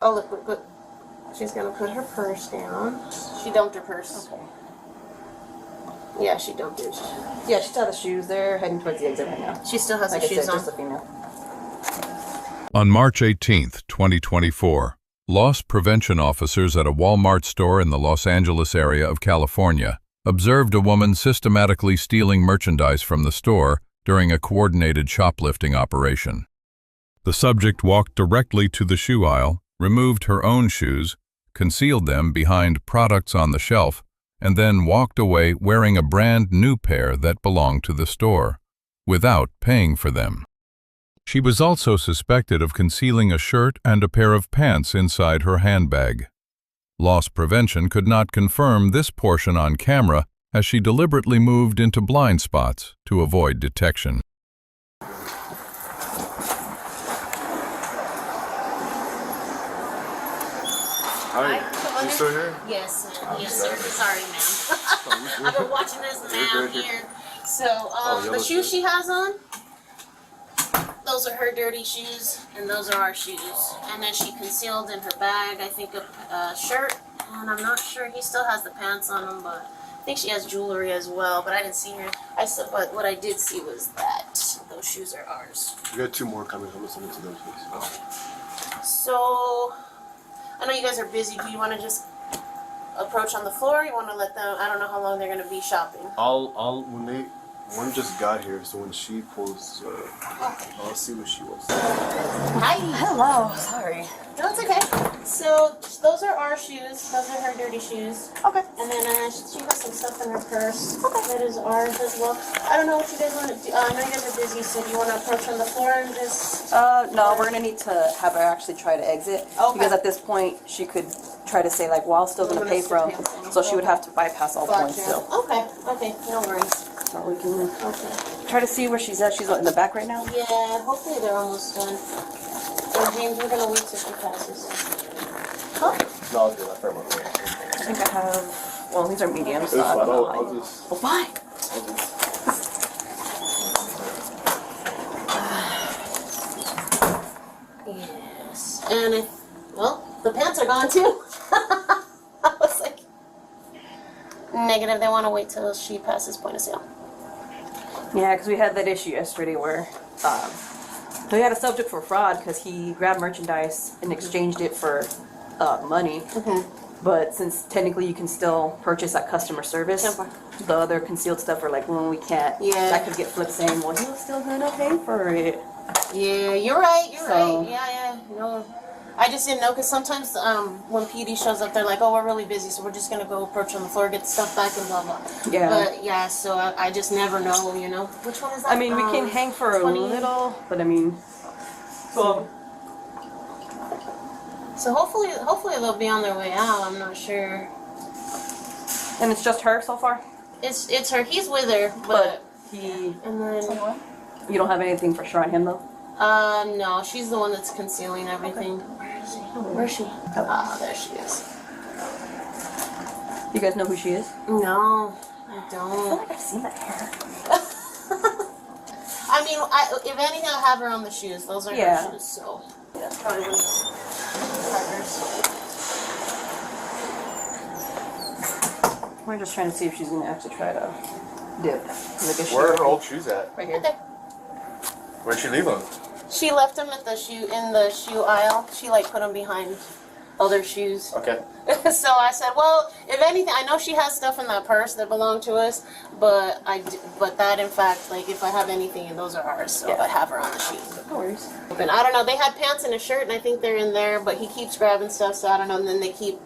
Oh, look. She's gonna put her purse down. She dumped her purse. Okay. Yeah, she dumped it. Yeah, she's out of shoes. They're heading towards the exit right now. She still has like the shoes on. Just a female. On March 18th, 2024, loss prevention officers at a Walmart store in the Los Angeles area of California observed a woman systematically stealing merchandise from the store during a coordinated shoplifting operation. The subject walked directly to the shoe aisle, removed her own shoes, concealed them behind products on the shelf, and then walked away wearing a brand new pair that belonged to the store, without paying for them. She was also suspected of concealing a shirt and a pair of pants inside her handbag. Loss prevention could not confirm this portion on camera as she deliberately moved into blind spots to avoid detection. Hi, you still here? Yes, sir. Sorry, ma'am. I've been watching this now here. So, the shoes she has on, those are her dirty shoes, and those are our shoes. And then she concealed in her bag, I think, a shirt, and I'm not sure he still has the pants on him, but I think she has jewelry as well. But I didn't see her. But what I did see was that those shoes are ours. We got 2 more coming. I'm gonna send it to them, please. So, I know you guys are busy. Do you want to just approach on the floor? You want to let them? I don't know how long they're going to be shopping. One just got here, so when she pulls, I'll see what she wants. Hi. Hello. Sorry. No, it's okay. So those are our shoes. Those are her dirty shoes. Okay. And then she has some stuff in her purse. Okay. That is ours as well. I don't know what you guys want to do. I know you guys are busy, so do you want to approach on the floor and just? No, we're gonna need to have her actually try to exit. Okay. Because at this point, she could try to say like, well, I'm still gonna pay for them. So she would have to bypass all points still. Okay, no worries. So we can try to see where she's at. She's in the back right now? Yeah, hopefully they're almost done. And James, we're going to wait till she passes. Huh? No, I'll do that for a moment. I think I have, well, these are mediums, so I don't know. Oh, why? Yes. And the pants are gone too. I was like, negative, they want to wait till she passes point of sale. Yeah, because we had that issue yesterday where we had a subject for fraud because he grabbed merchandise and exchanged it for money. Mm-hmm. But since technically you can still purchase at customer service, the other concealed stuff are like, when we can't, that could get flipped saying, well, he was still going to pay for it. Yeah, you're right. Yeah. No, I just didn't know because sometimes when PD shows up, they're like, oh, we're really busy, so we're just going to go approach on the floor, get the stuff back, and blah, blah. Yeah. But, yeah, so I just never know, you know. Which one is that? I mean, we can hang for 20? A little, but I mean... So hopefully they'll be on their way out, I'm not sure. And it's just her so far? It's her. He's with her, but he... And then... You don't have anything for sure on him, though? No, she's the one that's concealing everything. Where is she? Ah, there she is. You guys know who she is? No, I don't. I feel like I've seen that hair. I mean, if anything, I'll have her on the shoes. Those are her shoes, so that's probably one of the partners. We're just trying to see if she's going to actually try to dip. Where are her old shoes at? Right here. Okay. Where'd she leave them? She left them at in the shoe aisle. She put them behind other shoes. Okay. So I said, well, if anything, I know she has stuff in that purse that belonged to us, but that in fact, if I have anything, those are ours. So I have her on the shoes. No worries. And I don't know. They had pants and a shirt, and I think they're in there, but he keeps grabbing stuff, so I don't know. And then they keep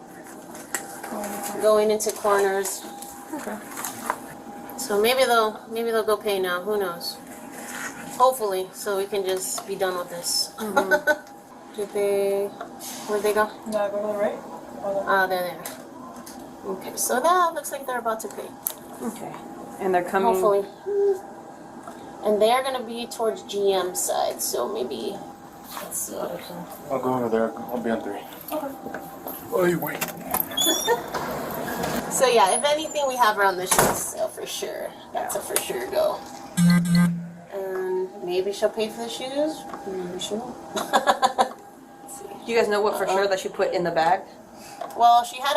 going into corners. Okay. So maybe they'll go pay now. Who knows? Hopefully, so we can just be done with this. Mm-hmm. Where'd they go? No, go to the right. Ah, they're there. Okay, so that looks like they're about to pay. Okay. And they're coming... Hopefully. And they're going to be towards GM side, so maybe... Let's see. I'll go over there. I'll be on 3. Okay. Oh, you wait. So yeah, if anything, we have her on the shoes, so for sure. That's a for sure go. And maybe she'll pay for the shoes. Maybe she won't. Let's see. Do you guys know what for sure that she put in the bag? Well, she had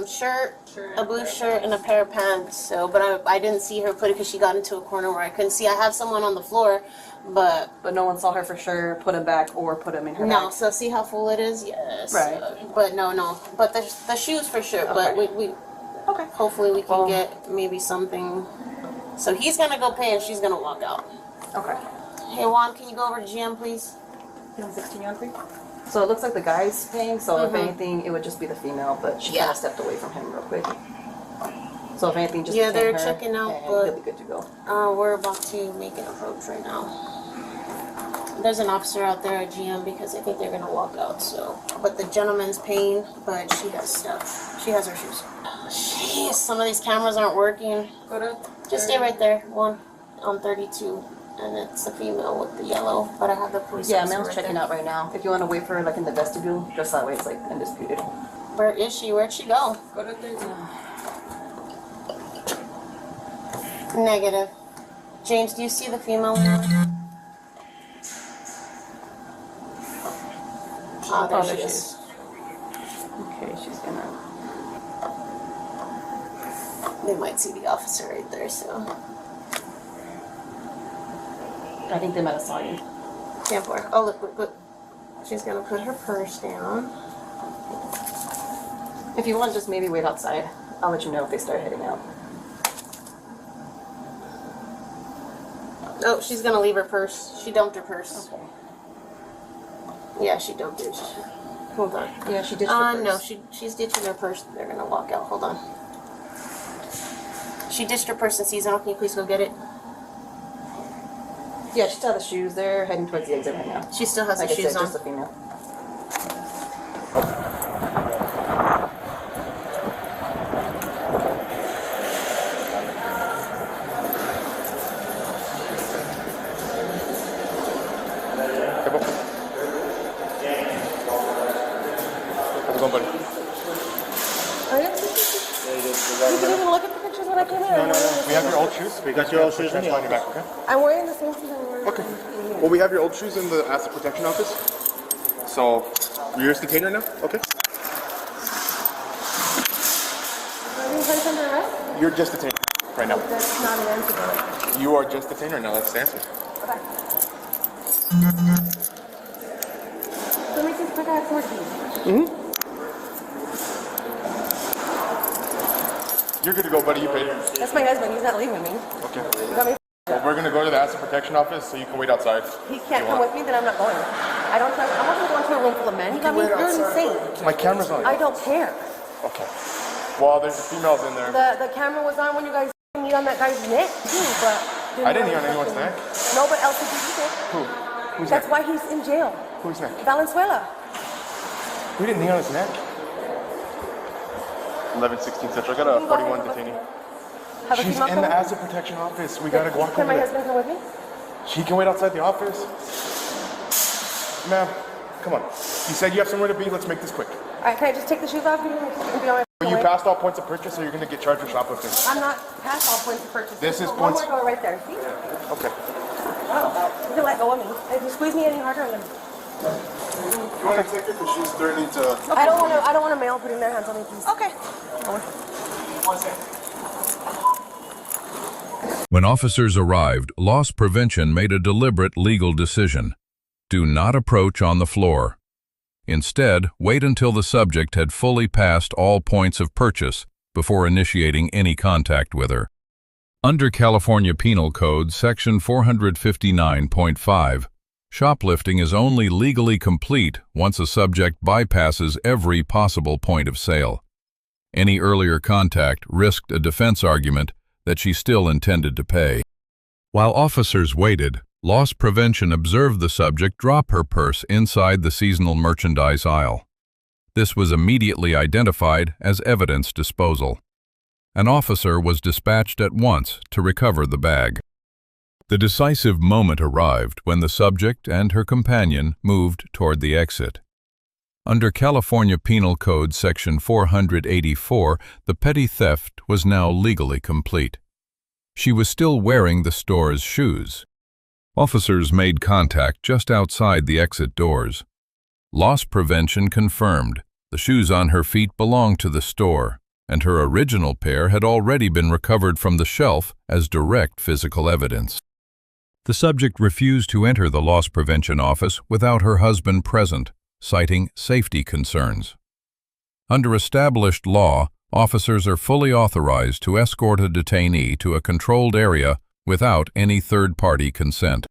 shirt, a blue shirt, and a pair of pants. So, but I didn't see her put it because she got into a corner where I couldn't see. I have someone on the floor, but no one saw her for sure put them back or put them in her bag. no. So see how full it is? Yes. Right. But no. But the shoes for sure. Okay. But we Okay. hopefully we can get maybe something. So he's gonna go pay and she's gonna walk out. Okay. Hey Juan, can you go over to GM please? 16 on 3. So it looks like the guy's paying, so if anything, it would just be the female, but she kind of stepped away from him real quick. So if anything, just Yeah, detain they're her, checking out, and but he'll be good to go. we're about to make an approach right now. There's an officer out there at GM because I think they're gonna walk out. So, but the gentleman's paying, but she has stuff. She has her shoes. Jeez, some of these cameras aren't working. Just stay right there. One on 32. And it's a female with the yellow, but I have the police. Yeah, officer Mel's right checking there. out right now. If you want to wait for her, like in the vestibule, just that way it's like undisputed. Where is she? Where'd she go? Go to 30. Negative. James, do you see the female? Oh, there she is. Okay, she's gonna. They might see the officer right there, so. I think they might have saw you. Can't work. Oh, look. She's gonna put her purse down. If you want, just maybe wait outside. I'll let you know if they start heading out. Oh, she's gonna leave her purse. She dumped her purse. Okay. Yeah, she dumped it. Hold on. Yeah, she ditched her purse. No, she's ditching her purse. They're gonna walk out. Hold on. She ditched her purse in seasonal. Can you please go get it? Yeah, she still has the shoes. They're heading towards the exit right now. She still has Like her I shoes said, on. just a female. How's it going, buddy? You didn't even look at the pictures when I came in. No. We have your old shoes. We got your old shoes in your back, okay? I'm wearing the same shoes I'm wearing. Okay. Well, we have your old shoes in the asset protection office. So, you're just detained right now? Okay. Are you placed under arrest? You're just detained right now. That's not an answer. You are just detained right now. That's the answer. Okay. Let me just pick out 14. You're good to go, buddy. You paid. That's my husband. He's not leaving me. Okay. You got me? Well, we're going to go to the asset protection office so you can wait outside. He can't come with me, then I'm not going. I don't trust. I'm not going to go into a room full of men. You got me? You're insane. My camera's on. I don't care. Okay. Well, there's females in there. The camera was on when you guys kneed on that guy's neck, too, but... I didn't knee on anyone's neck. No, but LCD did. Who? Who's That's neck? why he's in jail. Who's neck? Valenzuela. We didn't knee on his neck. 11/16 such. I got a 41 detainee. Have a She's female in come the with me? asset protection office. We gotta walk Can over my there. husband come with me? She can wait outside the office. Ma'am, come on. You said you have somewhere to be. Let's make this quick. All right, can I just take the shoes off and be on my But you way? passed all points of purchase, so you're gonna get charged for shoplifting. I'm not past all points of purchase. This is One points- more door right there. See? Okay. You can let go of me. If you squeeze me any harder, I'm gonna... You want to take her because she's threatening to. I don't want a male putting their hands on me, please. Okay. When officers arrived, loss prevention made a deliberate legal decision. Do not approach on the floor. Instead, wait until the subject had fully passed all points of purchase before initiating any contact with her. Under California Penal Code, Section 459.5, shoplifting is only legally complete once a subject bypasses every possible point of sale. Any earlier contact risked a defense argument that she still intended to pay. While officers waited, loss prevention observed the subject drop her purse inside the seasonal merchandise aisle. This was immediately identified as evidence disposal. An officer was dispatched at once to recover the bag. The decisive moment arrived when the subject and her companion moved toward the exit. Under California Penal Code Section 484, the petty theft was now legally complete. She was still wearing the store's shoes. Officers made contact just outside the exit doors. Loss prevention confirmed the shoes on her feet belonged to the store, and her original pair had already been recovered from the shelf as direct physical evidence. The subject refused to enter the loss prevention office without her husband present, citing safety concerns. Under established law, officers are fully authorized to escort a detainee to a controlled area without any third-party consent.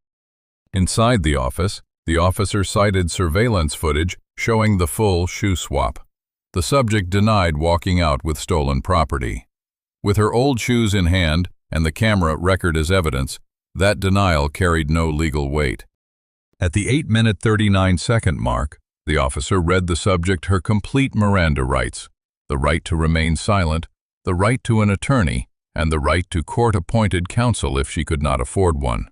Inside the officer cited surveillance footage showing the full shoe swap. The subject denied walking out with stolen property. With her old shoes in hand and the camera record as evidence, that denial carried no legal weight. At the 8-minute 39-second mark, the officer read the subject her complete Miranda rights: the right to remain silent, the right to an attorney, and the right to court-appointed counsel if she could not afford one.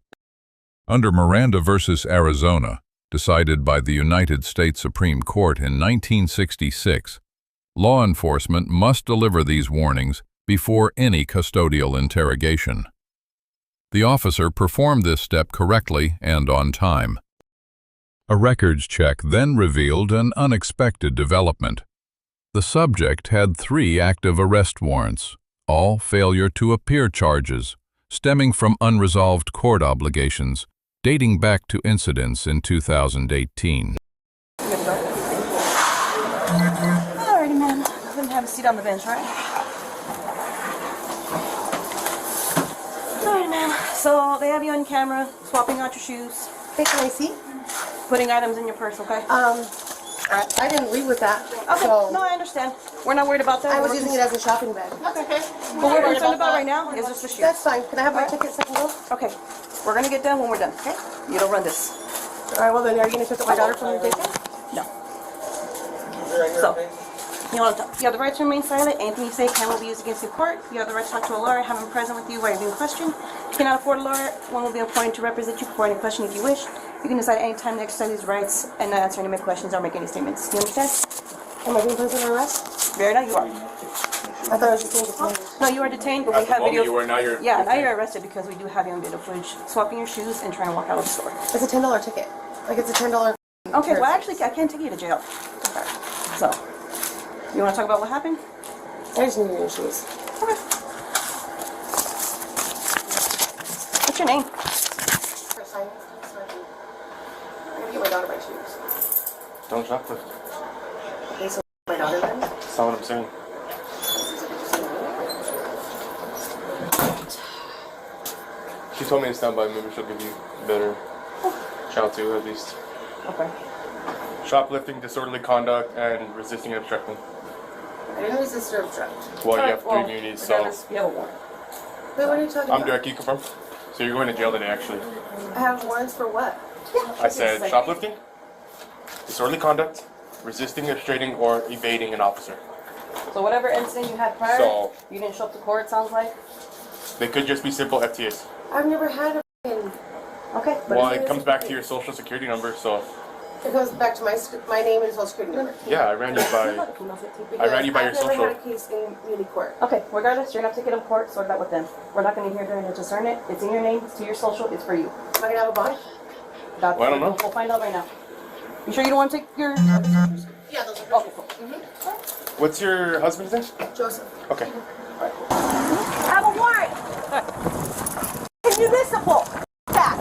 Under Miranda v. Arizona, decided by the United States Supreme Court in 1966, law enforcement must deliver these warnings before any custodial interrogation. The officer performed this step correctly and on time. A records check then revealed an unexpected development. The subject had 3 active arrest warrants, all failure to appear charges, stemming from unresolved court obligations, dating back to incidents in 2018. Alrighty, ma'am. Go ahead and have a seat on the bench, right? Alright, ma'am. So they have you on camera, swapping out your shoes, Hey, can I see? putting items in your purse, okay? I didn't read with that. Okay, So no, I understand. We're not worried about that. I was using it as a shopping bag. Okay. What we're concerned about right now is just the shoes. That's fine. Can I have my ticket so I can go? Okay, we're gonna get done when we're done, okay? You don't run this. All right, well then, are you going to pick up my daughter from the daycare? No. So, you have the right to remain silent. Anything you say can be used against you in court. You have the right to talk to a lawyer, have him present with you while you're being questioned. If you cannot afford a lawyer, one will be appointed to represent you before any question if you wish. You can decide any time to exercise these rights and not answer any of my questions or make any statements. Do you understand? Am I being placed under arrest? Very nice, you are. I thought I was just being detained. No, you are detained, but we have video. now you're. Yeah, now you're arrested because we do have you on video footage swapping your shoes and trying to walk out of the store. It's a $10 ticket. Like, it's a $10. Okay, well, actually, I can't take you to jail. Okay. So, you want to talk about what happened? I just need your shoes. Okay. What's your name? For silence, so I'm going to give my daughter my shoes. Don't shoplift. Okay, so my daughter then? That's not what I'm saying. She told me to stand by. Maybe she'll give you better shout to at least. Okay. Shoplifting, disorderly conduct, and resisting and obstructing. I didn't resist or obstruct. Well, you have 3 immunities, so regardless, you have a warrant. Wait, what are you talking I'm about? direct. You confirm? So you're going to jail today, actually. I have warrants for what? I said shoplifting, disorderly conduct, resisting, obstructing, or evading an officer. So whatever incident you had prior, So- you didn't show up to court, it sounds like? They could just be simple FTAs. I've never had a f***ing... Okay. Well, it comes back to your social security number, so It goes back to my name and social security number. yeah, I ran you by your I've never social. had a case in muni court. Okay, regardless, you're not taking it to court, sort that with them. We're not going to hear during to discern it. It's in your name, it's to your social, it's for you. Am I going to have a bond? Well, I don't know. We'll find out right now. You sure you don't want to take your... Yeah, those are Okay, cool. What's your husband's name? Joseph. Okay. I have a warrant. It's municipal. That.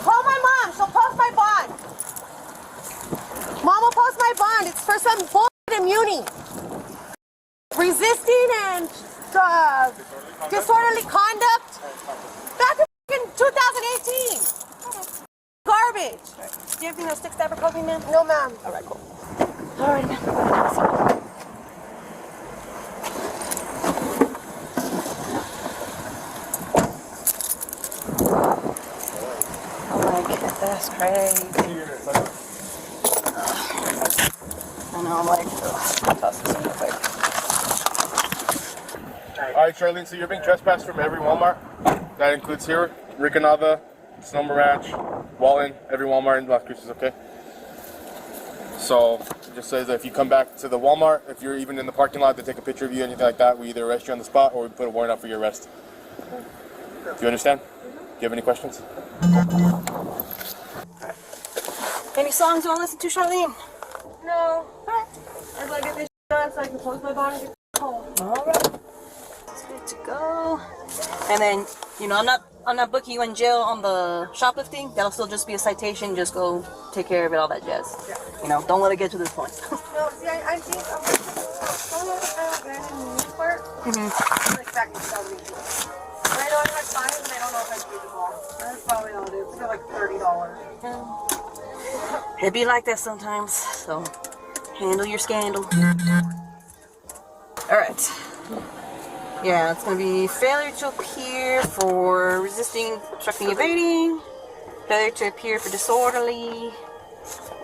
Call my mom. She'll post my bond. Mom will post my bond. It's for some bullshit immunity. Resisting and disorderly conduct. Back in 2018. Garbage. Do you have no stick stabber coffee, man? No, ma'am. All right, cool. All right, man. Oh my goodness, that's crazy. I know, I'm like, I'll toss this in real quick. All right, Charlene. So you're being trespassed from every Walmart. That includes here, Ricanava, Sonoma Ranch, Wallen, every Walmart in Las Cruces. Okay. So it just says that if you come back to the Walmart, if you're even in the parking lot, they take a picture of you, anything like that, we either arrest you on the spot or we put a warrant out for your arrest. Do you understand? Do you have any questions? Any songs you want to listen to, Charlene? No. I'd like to get this done so I can close my bond and get home. All right. It's good to go. And then, you know, I'm not booking you in jail on the shoplifting. That'll still just be a citation. Just go take care of it, all that jazz. Yeah. You know, don't let it get to this point. No, see, I think I'm I'm expecting somebody to. And I know I had fines and I don't know if I paid them all. That's probably all it is. It's like $30. It be like that sometimes, so handle your scandal. Alright. Yeah, it's gonna be failure to appear for resisting, obstructing, evading, failure to appear for disorderly,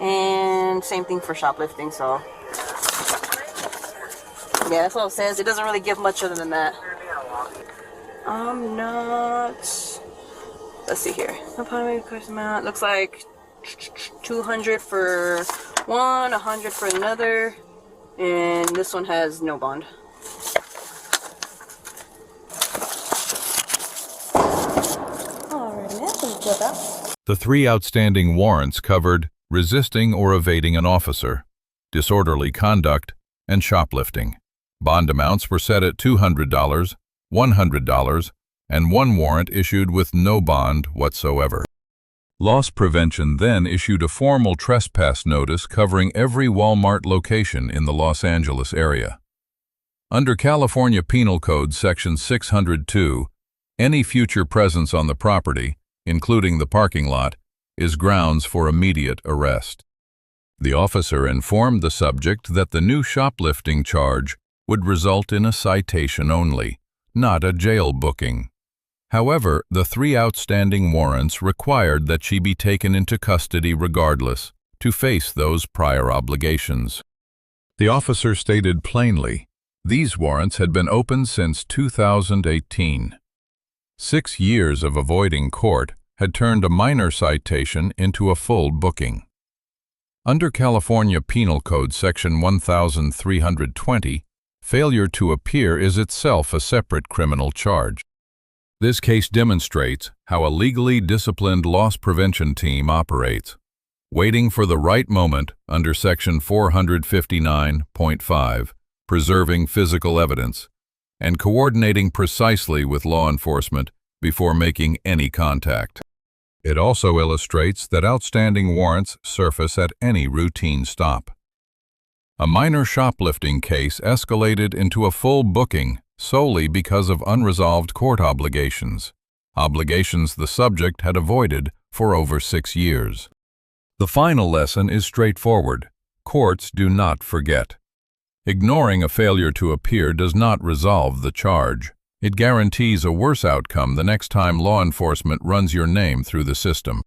and same thing for shoplifting, so. Yeah, that's all it says. It doesn't really give much other than that. I'm not. Let's see here. Amount looks like 200 for one, 100 for another, and this one has no bond. Alright, man, so put that. The 3 outstanding warrants covered resisting or evading an officer, disorderly conduct, and shoplifting. Bond amounts were set at $200, $100, and one warrant issued with no bond whatsoever. Loss Prevention then issued a formal trespass notice covering every Walmart location in the Los Angeles area. Under California Penal Code Section 602, any future presence on the property, including the parking lot, is grounds for immediate arrest. The officer informed the subject that the new shoplifting charge would result in a citation only, not a jail booking. However, the 3 outstanding warrants required that she be taken into custody regardless, to face those prior obligations. The officer stated plainly, these warrants had been open since 2018. 6 years of avoiding court had turned a minor citation into a full booking. Under California Penal Code Section 1320, failure to appear is itself a separate criminal charge. This case demonstrates how a legally disciplined loss prevention team operates, waiting for the right moment under Section 459.5, preserving physical evidence, and coordinating precisely with law enforcement before making any contact. It also illustrates that outstanding warrants surface at any routine stop. A minor shoplifting case escalated into a full booking solely because of unresolved court obligations the subject had avoided for over 6 years. The final lesson is straightforward. Courts do not forget. Ignoring a failure to appear does not resolve the charge. It guarantees a worse outcome the next time law enforcement runs your name through the system.